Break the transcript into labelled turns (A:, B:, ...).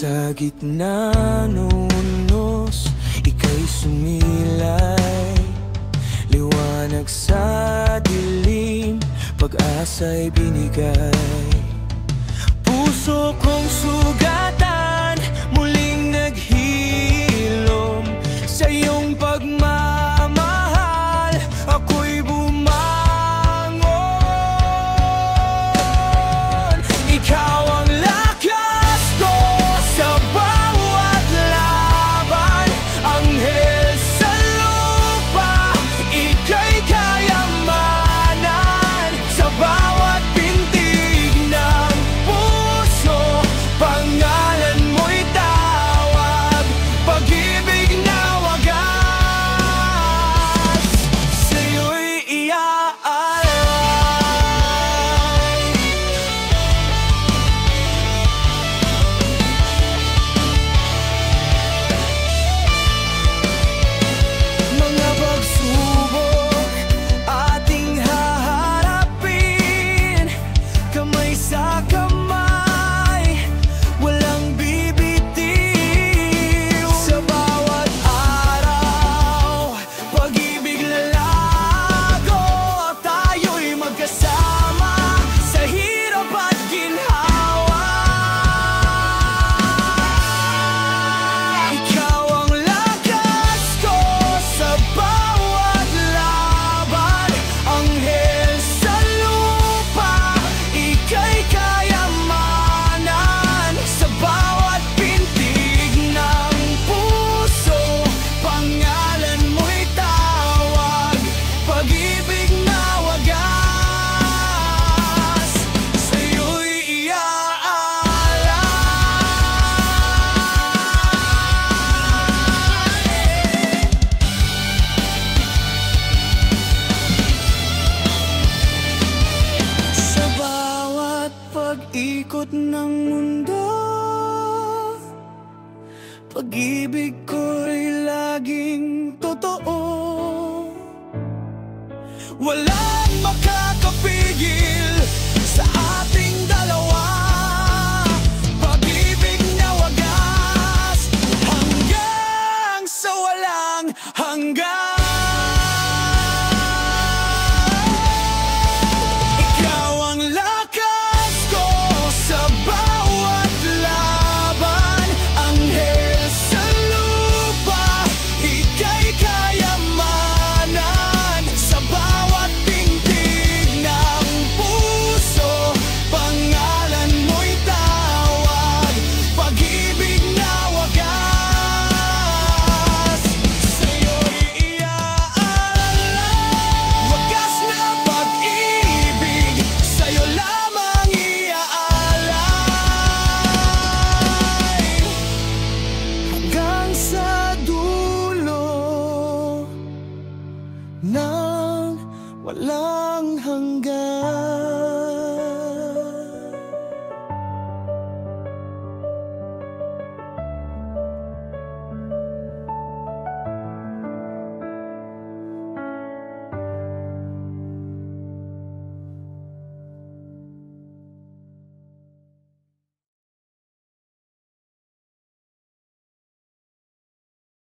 A: Sa gitna ng unos, ika'y sumilay. Liwanag sa dilim, pag-asa'y binigay. Puso kong sugatan, muling naghilom. Sa iyong pagmamahal, ako'y bumangon. Ikaw ang lakas ko sa bawat laban, anghel sa lupa, ika'y kayamanan. Sa bawat pintig ng puso, pangalan mo'y tawag, pag-ibig na wagas, sa'yo'y iaalay. Mga pagsubok ating haharapin, kamay sa kamay, walang bibitiw. Sa bawat araw, pag-ibig lalago, tayo'y magkasama sa hirap at ginhawa. Ikaw ang lakas ko sa bawat laban, anghel sa lupa, ika'y kayamanan. Sa bawat pintig ng puso, pangalan mo'y tawag, pag-ibig na wagas, sa'yo'y iaalay. Sa bawat pag-ikot ng mundo, pag-ibig ko'y laging totoo. Walang makakapigil sa ating dalawa, pag-ibig na wagas hanggang sa walang hanggan.